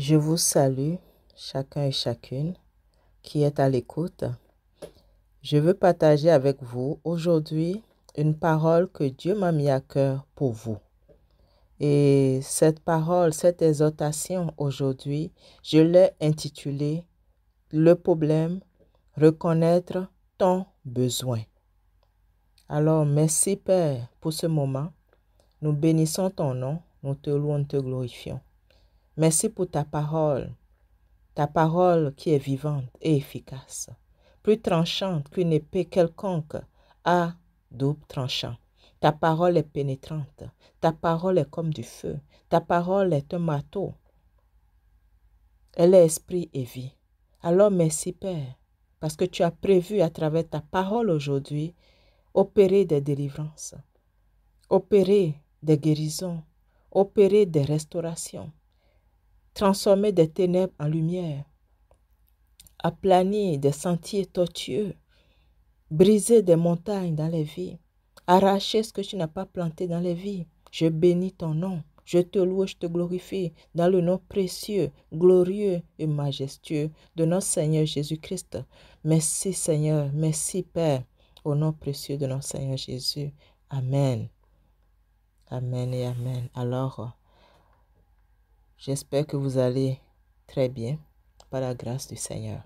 Je vous salue, chacun et chacune qui est à l'écoute. Je veux partager avec vous aujourd'hui une parole que Dieu m'a mis à cœur pour vous. Et cette parole, cette exhortation aujourd'hui, je l'ai intitulée « Le problème, reconnaître ton besoin ». Alors, merci Père pour ce moment. Nous bénissons ton nom, nous te louons, nous te glorifions. Merci pour ta parole qui est vivante et efficace, plus tranchante qu'une épée quelconque à double tranchant. Ta parole est pénétrante, ta parole est comme du feu, ta parole est un marteau. Elle est esprit et vie. Alors merci Père, parce que tu as prévu à travers ta parole aujourd'hui opérer des délivrances, opérer des guérisons, opérer des restaurations, transformer des ténèbres en lumière, aplanir des sentiers tortueux, briser des montagnes dans les vies, arracher ce que tu n'as pas planté dans les vies. Je bénis ton nom, je te loue, je te glorifie dans le nom précieux, glorieux et majestueux de notre Seigneur Jésus-Christ. Merci Seigneur, merci Père, au nom précieux de notre Seigneur Jésus. Amen. Amen et Amen. Alors, j'espère que vous allez très bien par la grâce du Seigneur.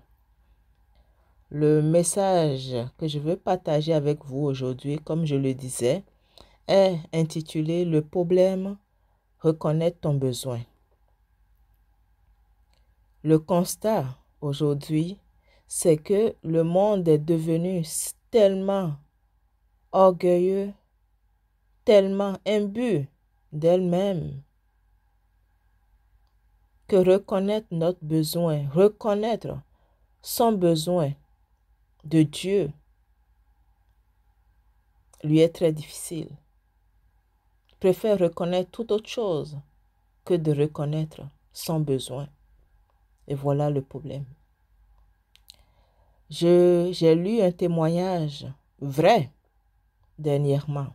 Le message que je veux partager avec vous aujourd'hui, comme je le disais, est intitulé « Le problème, reconnaître ton besoin ». Le constat aujourd'hui, c'est que le monde est devenu tellement orgueilleux, tellement imbu d'elle-même, que reconnaître notre besoin, reconnaître son besoin de Dieu, lui est très difficile. Il préfère reconnaître toute autre chose que de reconnaître son besoin. Et voilà le problème. J'ai lu un témoignage vrai dernièrement,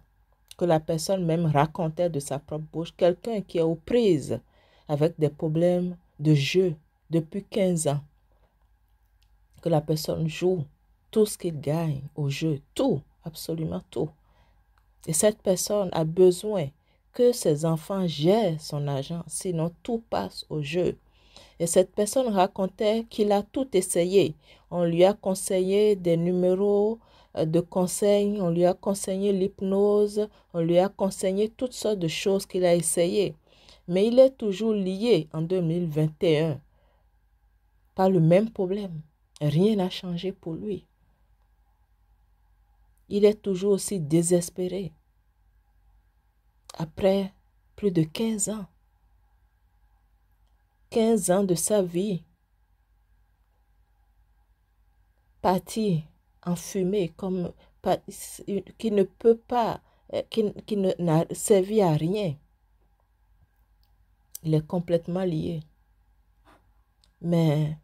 que la personne même racontait de sa propre bouche, quelqu'un qui est aux prises avec des problèmes de jeu depuis 15 ans, que la personne joue tout ce qu'il gagne au jeu, tout, absolument tout. Et cette personne a besoin que ses enfants gèrent son argent, sinon tout passe au jeu. Et cette personne racontait qu'il a tout essayé. On lui a conseillé des numéros de conseils, on lui a conseillé l'hypnose, on lui a conseillé toutes sortes de choses qu'il a essayé. Mais il est toujours lié en 2021 par le même problème. Rien n'a changé pour lui. Il est toujours aussi désespéré. Après plus de 15 ans. 15 ans de sa vie parti en fumée, comme qui ne peut pas, qui n'a servi à rien. Il est complètement lié. Mais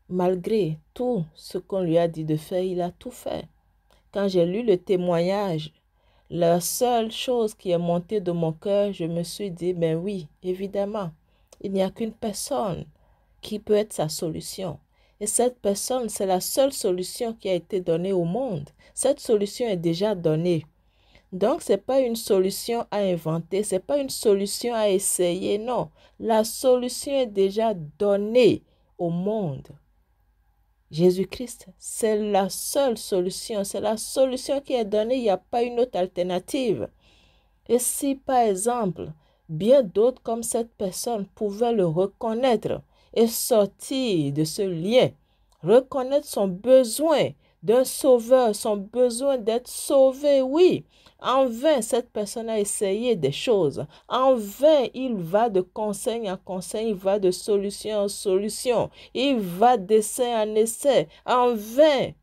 malgré tout ce qu'on lui a dit de faire, il a tout fait. Quand j'ai lu le témoignage, la seule chose qui est montée de mon cœur, je me suis dit, ben oui, évidemment, il n'y a qu'une personne qui peut être sa solution. Et cette personne, c'est la seule solution qui a été donnée au monde. Cette solution est déjà donnée. Donc, ce n'est pas une solution à inventer, ce n'est pas une solution à essayer, non. La solution est déjà donnée au monde. Jésus-Christ, c'est la seule solution, c'est la solution qui est donnée, il n'y a pas une autre alternative. Et si, par exemple, bien d'autres comme cette personne pouvaient le reconnaître et sortir de ce lien, reconnaître son besoin d'un sauveur, son besoin d'être sauvé, oui. En vain, cette personne a essayé des choses. En vain, il va de conseil en conseil, il va de solution en solution, il va d'essai en essai. En vain,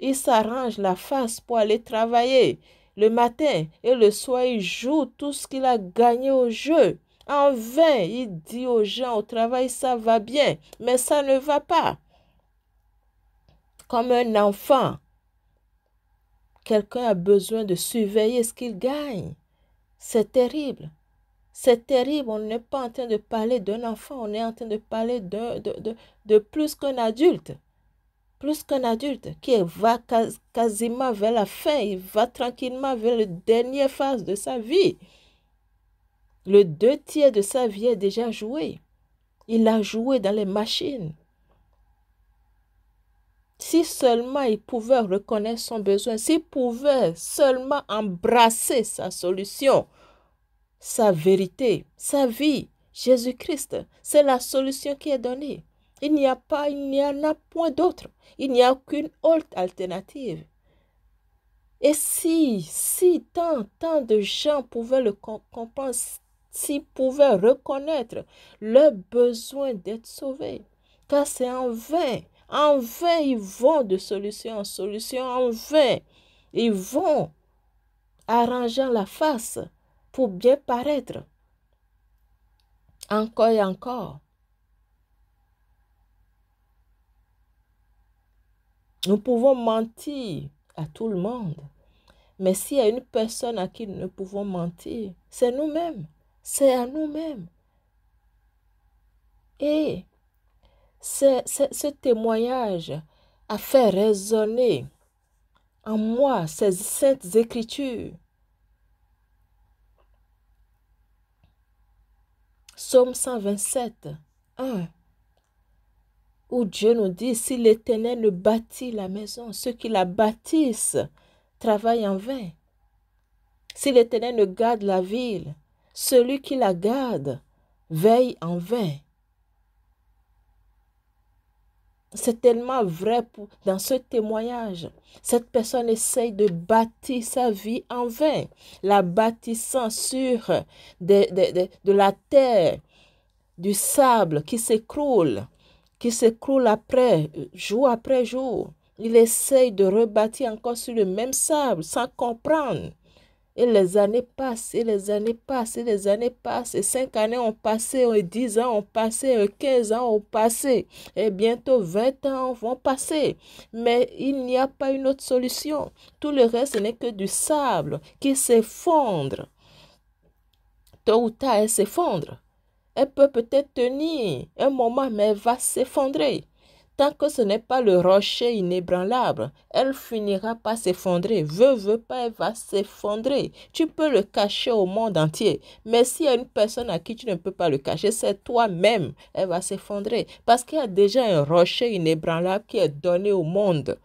il s'arrange la face pour aller travailler. Le matin et le soir, il joue tout ce qu'il a gagné au jeu. En vain, il dit aux gens au travail, ça va bien, mais ça ne va pas. Comme un enfant, quelqu'un a besoin de surveiller ce qu'il gagne. C'est terrible. C'est terrible, on n'est pas en train de parler d'un enfant, on est en train de parler de plus qu'un adulte. Plus qu'un adulte qui va quasiment vers la fin, il va tranquillement vers la dernière phase de sa vie. Le 2 tiers de sa vie est déjà joué. Il a joué dans les machines. Si seulement il pouvait reconnaître son besoin, s'il pouvait seulement embrasser sa solution, sa vérité, sa vie, Jésus-Christ, c'est la solution qui est donnée. Il n'y en a point d'autre. Il n'y a aucune autre alternative. Et si tant de gens pouvaient le comprendre, s'ils pouvaient reconnaître leur besoin d'être sauvés, car c'est en vain ils vont de solution en solution, en vain, ils vont arrangeant la face pour bien paraître, encore et encore. Nous pouvons mentir à tout le monde. Mais s'il y a une personne à qui nous ne pouvons mentir, c'est nous-mêmes. C'est à nous-mêmes. Et ce témoignage a fait résonner en moi ces saintes écritures. Psaume 127, 1, où Dieu nous dit, si l'Éternel ne bâtit la maison, ceux qui la bâtissent travaillent en vain. Si l'Éternel ne garde la ville, celui qui la garde veille en vain. C'est tellement vrai dans ce témoignage. Cette personne essaye de bâtir sa vie en vain, la bâtissant sur de la terre, du sable qui s'écroule après jour. Il essaye de rebâtir encore sur le même sable sans comprendre. Et les années passent, et les années passent, et les années passent, et 5 années ont passé, et 10 ans ont passé, et 15 ans ont passé, et bientôt 20 ans vont passer. Mais il n'y a pas une autre solution. Tout le reste, ce n'est que du sable qui s'effondre. Tôt ou tard, elle s'effondre. Elle peut peut-être tenir un moment, mais elle va s'effondrer. Tant que ce n'est pas le rocher inébranlable, elle finira par s'effondrer. Veut pas, elle va s'effondrer. Tu peux le cacher au monde entier. Mais s'il y a une personne à qui tu ne peux pas le cacher, c'est toi-même. Elle va s'effondrer. Parce qu'il y a déjà un rocher inébranlable qui est donné au monde.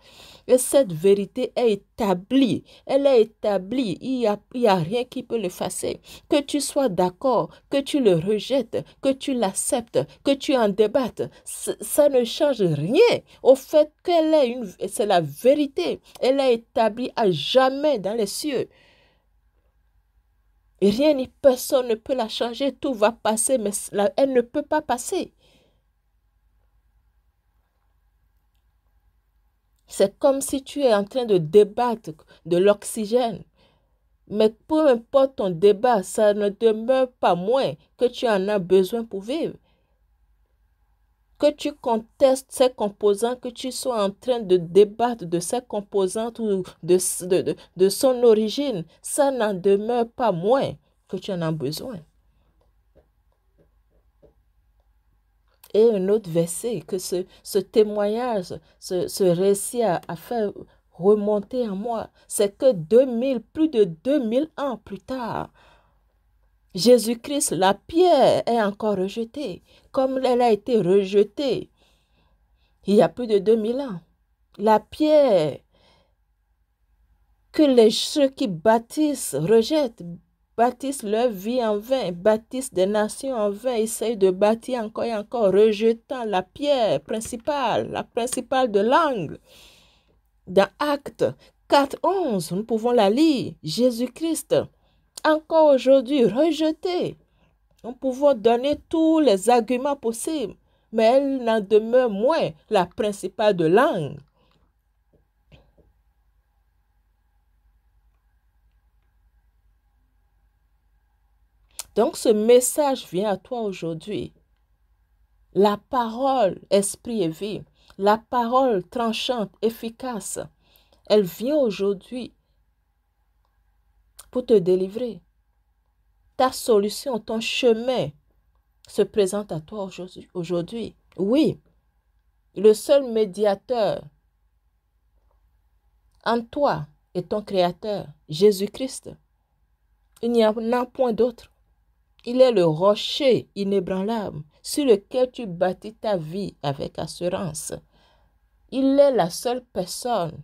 Et cette vérité est établie. Elle est établie. Il y a rien qui peut l'effacer. Que tu sois d'accord, que tu le rejettes, que tu l'acceptes, que tu en débattes, ça ne change rien au fait c'est la vérité. Elle est établie à jamais dans les cieux. Et rien ni personne ne peut la changer. Tout va passer, mais elle ne peut pas passer. C'est comme si tu es en train de débattre de l'oxygène. Mais peu importe ton débat, ça ne demeure pas moins que tu en as besoin pour vivre. Que tu contestes ces composants, que tu sois en train de débattre de ces composantes ou de son origine, ça n'en demeure pas moins que tu en as besoin. Et un autre verset que ce témoignage, ce récit a fait remonter en moi, c'est que plus de 2000 ans plus tard, Jésus-Christ, la pierre est encore rejetée, comme elle a été rejetée il y a plus de 2000 ans. La pierre que ceux qui bâtissent rejettent, bâtissent leur vie en vain, bâtissent des nations en vain, essayent de bâtir encore et encore, rejetant la pierre principale, la principale de l'angle. Dans Actes 4:11, nous pouvons la lire. Jésus-Christ, encore aujourd'hui, rejeté. Nous pouvons donner tous les arguments possibles, mais elle n'en demeure moins la principale de l'angle. Donc ce message vient à toi aujourd'hui. La parole, esprit et vie, la parole tranchante, efficace, elle vient aujourd'hui pour te délivrer. Ta solution, ton chemin se présente à toi aujourd'hui. Oui, le seul médiateur entre toi et ton Créateur, Jésus-Christ. Il n'y en a point d'autre. Il est le rocher inébranlable sur lequel tu bâtis ta vie avec assurance. Il est la seule personne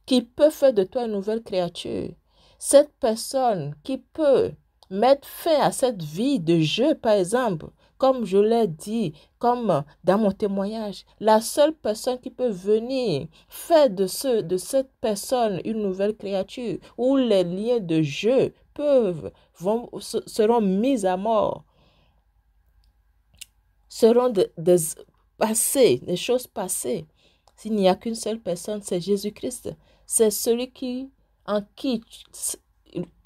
qui peut faire de toi une nouvelle créature. Cette personne qui peut mettre fin à cette vie de jeu, par exemple, comme je l'ai dit, comme dans mon témoignage, la seule personne qui peut venir faire de cette personne une nouvelle créature, où les liens de jeu seront mis à mort, seront des choses passées. S'il n'y a qu'une seule personne, c'est Jésus-Christ. C'est celui en qui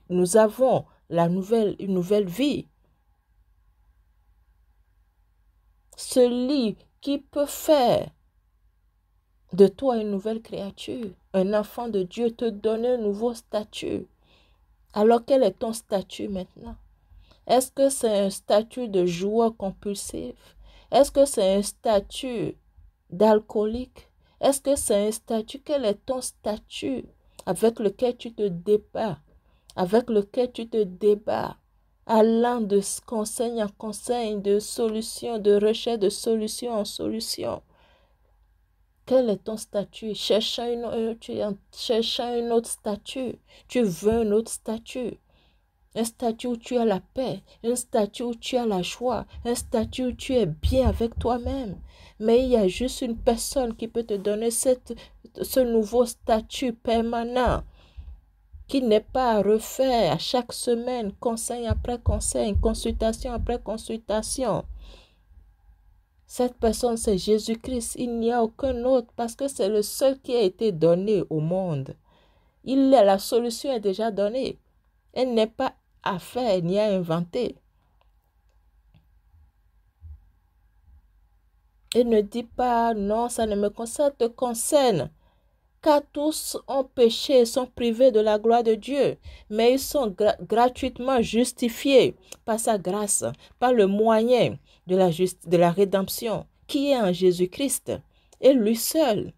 nous avons une nouvelle vie. Celui qui peut faire de toi une nouvelle créature, un enfant de Dieu, te donner un nouveau statut. Alors quel est ton statut maintenant? Est-ce que c'est un statut de joueur compulsif? Est-ce que c'est un statut d'alcoolique? Est-ce que c'est un statut? Quel est ton statut avec lequel tu te débats? Avec lequel tu te débats, allant de conseil en conseil, de solution, de recherche de solution en solution. Quel est ton statut? Cherchant un autre statut. Tu veux un autre statut. Un statut où tu as la paix, un statut où tu as la joie, un statut où tu es bien avec toi-même. Mais il y a juste une personne qui peut te donner ce nouveau statut permanent, qui n'est pas à refaire à chaque semaine, conseil après conseil, consultation après consultation. Cette personne, c'est Jésus-Christ. Il n'y a aucun autre parce que c'est le seul qui a été donné au monde. La solution est déjà donnée. Elle n'est pas à faire ni à inventer. Et ne dis pas, non, ça ne me concerne, ça te concerne. Car tous ont péché et sont privés de la gloire de Dieu. Mais ils sont gratuitement justifiés par sa grâce, par le moyen de la rédemption qui est en Jésus-Christ. Et lui seul,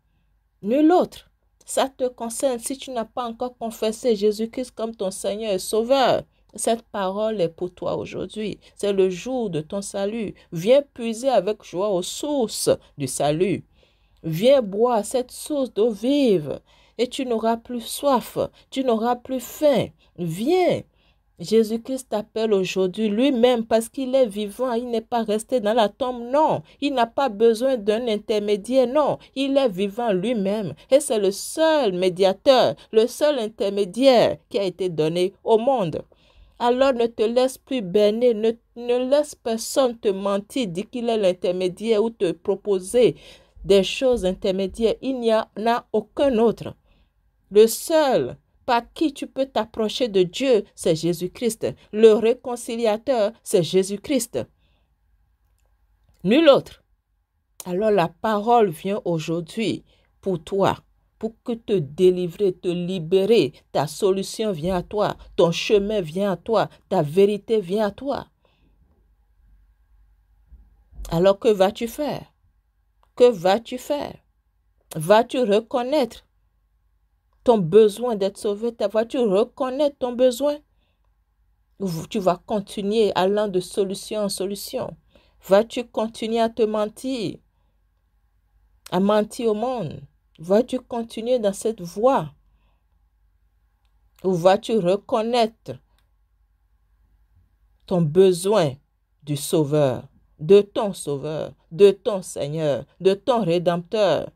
nul autre. Ça te concerne si tu n'as pas encore confessé Jésus-Christ comme ton Seigneur et Sauveur. Cette parole est pour toi aujourd'hui. C'est le jour de ton salut. Viens puiser avec joie aux sources du salut. Viens boire cette source d'eau vive et tu n'auras plus soif, tu n'auras plus faim. Viens. Jésus-Christ t'appelle aujourd'hui lui-même parce qu'il est vivant. Il n'est pas resté dans la tombe, non. Il n'a pas besoin d'un intermédiaire, non. Il est vivant lui-même et c'est le seul médiateur, le seul intermédiaire qui a été donné au monde. Alors ne te laisse plus berner, ne laisse personne te mentir, dire qu'il est l'intermédiaire ou te proposer des choses intermédiaires. Il n'y en a aucun autre. Le seul par qui tu peux t'approcher de Dieu, c'est Jésus-Christ. Le réconciliateur, c'est Jésus-Christ. Nul autre. Alors la parole vient aujourd'hui pour toi, pour que te délivrer, te libérer. Ta solution vient à toi, ton chemin vient à toi, ta vérité vient à toi. Alors que vas-tu faire? Que vas-tu faire? Vas-tu reconnaître ton besoin d'être sauvé? Vas-tu reconnaître ton besoin? Ou tu vas continuer allant de solution en solution? Vas-tu continuer à te mentir? À mentir au monde? Vas-tu continuer dans cette voie? Ou vas-tu reconnaître ton besoin du Sauveur, de ton Seigneur, de ton Rédempteur?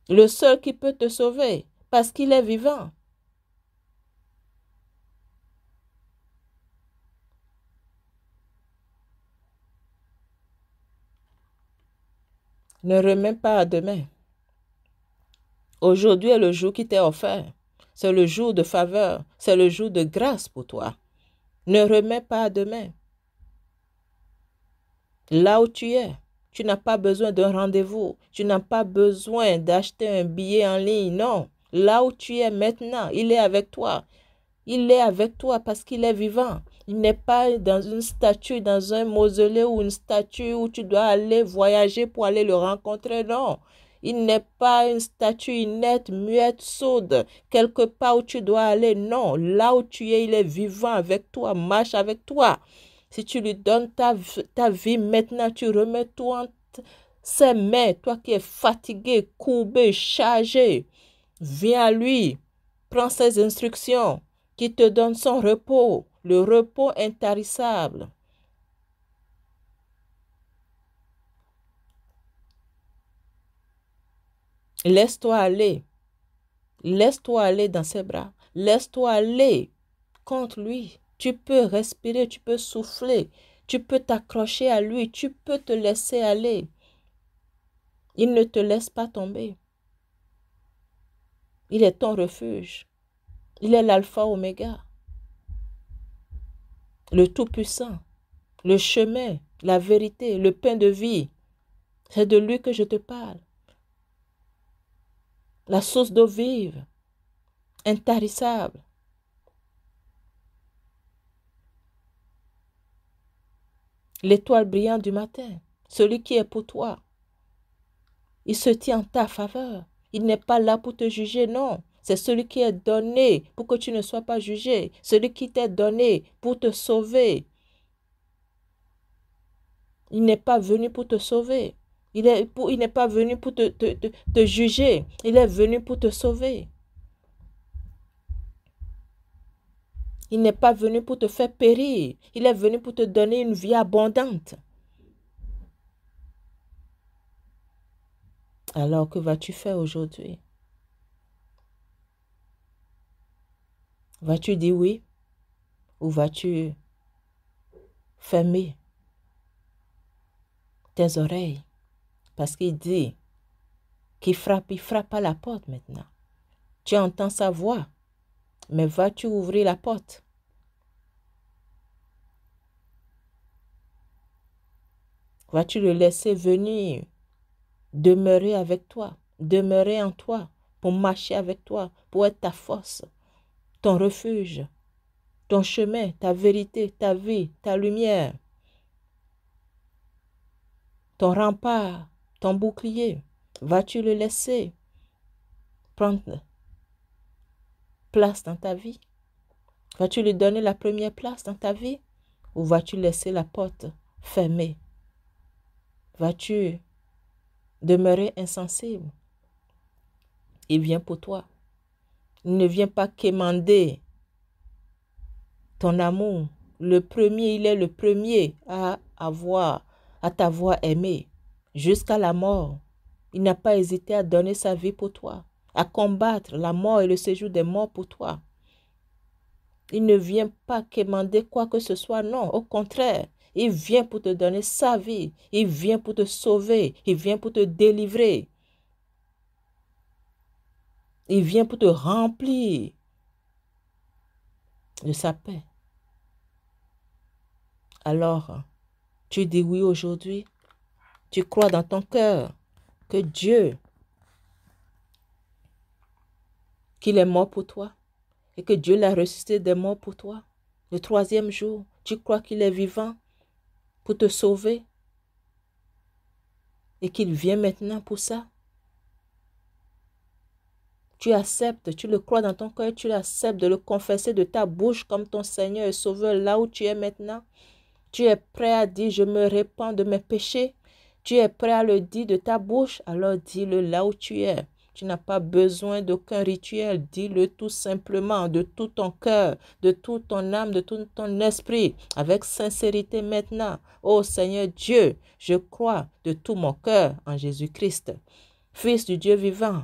Le seul qui peut te sauver parce qu'il est vivant. Ne remets pas à demain. Aujourd'hui est le jour qui t'est offert. C'est le jour de faveur. C'est le jour de grâce pour toi. Ne remets pas à demain. Là où tu es, tu n'as pas besoin d'un rendez-vous. Tu n'as pas besoin d'acheter un billet en ligne. Non. Là où tu es maintenant, il est avec toi. Il est avec toi parce qu'il est vivant. Il n'est pas dans une statue, dans un mausolée ou une statue où tu dois aller voyager pour aller le rencontrer. Non. Il n'est pas une statue inerte, muette, sourde, quelque part où tu dois aller. Non. Là où tu es, il est vivant avec toi, marche avec toi. Si tu lui donnes ta vie maintenant, tu remets tout en ses mains, toi qui es fatigué, courbé, chargé. Viens à lui, prends ses instructions, qui te donne son repos, le repos intarissable. Laisse-toi aller. Laisse-toi aller dans ses bras. Laisse-toi aller contre lui. Tu peux respirer, tu peux souffler, tu peux t'accrocher à lui, tu peux te laisser aller. Il ne te laisse pas tomber. Il est ton refuge. Il est l'alpha oméga, le Tout-Puissant, le chemin, la vérité, le pain de vie. C'est de lui que je te parle. La source d'eau vive, intarissable. L'étoile brillante du matin, celui qui est pour toi. Il se tient en ta faveur. Il n'est pas là pour te juger, non. C'est celui qui est donné pour que tu ne sois pas jugé. Celui qui t'est donné pour te sauver. Il n'est pas venu pour te sauver. Il n'est pas venu pour te juger. Il est venu pour te sauver. Il n'est pas venu pour te faire périr. Il est venu pour te donner une vie abondante. Alors, que vas-tu faire aujourd'hui? Vas-tu dire oui ou vas-tu fermer tes oreilles? Parce qu'il dit qu'il frappe, il frappe à la porte maintenant. Tu entends sa voix, mais vas-tu ouvrir la porte? Vas-tu le laisser venir, demeurer avec toi, demeurer en toi, pour marcher avec toi, pour être ta force, ton refuge, ton chemin, ta vérité, ta vie, ta lumière, ton rempart, ton bouclier? Vas-tu le laisser prendre place dans ta vie? Vas-tu lui donner la première place dans ta vie? Ou vas-tu laisser la porte fermée? Vas-tu demeurer insensible? Il vient pour toi. Il ne vient pas quémander ton amour. Le premier, il est le premier à t'avoir aimé jusqu'à la mort. Il n'a pas hésité à donner sa vie pour toi, à combattre la mort et le séjour des morts pour toi. Il ne vient pas quémander quoi que ce soit, non, au contraire. Il vient pour te donner sa vie. Il vient pour te sauver. Il vient pour te délivrer. Il vient pour te remplir de sa paix. Alors, tu dis oui aujourd'hui. Tu crois dans ton cœur que Dieu, qu'il est mort pour toi et que Dieu l'a ressuscité des morts pour toi. Le troisième jour, tu crois qu'il est vivant pour te sauver et qu'il vient maintenant pour ça. Tu acceptes, tu le crois dans ton cœur, tu acceptes de le confesser de ta bouche comme ton Seigneur et Sauveur là où tu es maintenant. Tu es prêt à dire, je me répands de mes péchés. Tu es prêt à le dire de ta bouche, alors dis-le là où tu es. Tu n'as pas besoin d'aucun rituel. Dis-le tout simplement, de tout ton cœur, de toute ton âme, de tout ton esprit, avec sincérité maintenant. Ô Seigneur Dieu, je crois de tout mon cœur en Jésus-Christ, Fils du Dieu vivant.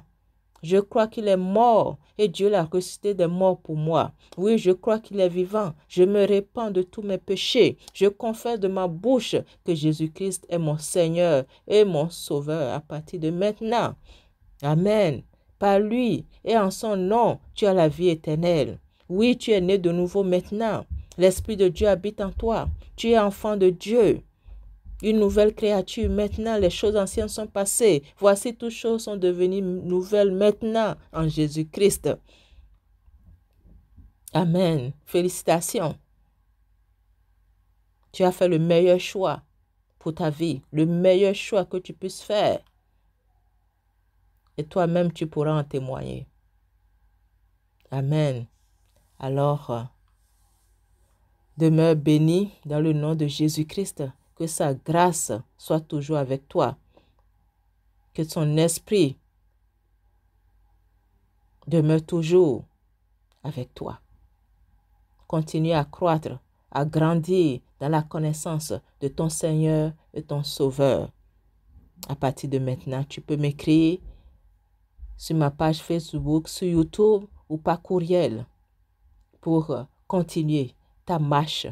Je crois qu'il est mort et Dieu l'a ressuscité des morts pour moi. Oui, je crois qu'il est vivant. Je me répands de tous mes péchés. Je confesse de ma bouche que Jésus-Christ est mon Seigneur et mon Sauveur à partir de maintenant. Amen. Par lui et en son nom, tu as la vie éternelle. Oui, tu es né de nouveau maintenant. L'Esprit de Dieu habite en toi. Tu es enfant de Dieu. Une nouvelle créature. Maintenant, les choses anciennes sont passées. Voici, toutes choses sont devenues nouvelles maintenant en Jésus-Christ. Amen. Félicitations. Tu as fait le meilleur choix pour ta vie, le meilleur choix que tu puisses faire. Et toi-même, tu pourras en témoigner. Amen. Alors, demeure béni dans le nom de Jésus-Christ. Que sa grâce soit toujours avec toi. Que son esprit demeure toujours avec toi. Continue à croître, à grandir dans la connaissance de ton Seigneur et ton Sauveur. À partir de maintenant, tu peux m'écrire sur ma page Facebook, sur YouTube ou par courriel pour continuer ta marche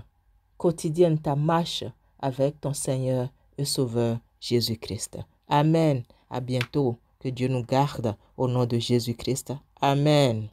quotidienne, ta marche avec ton Seigneur et Sauveur Jésus-Christ. Amen. À bientôt. Que Dieu nous garde au nom de Jésus-Christ. Amen.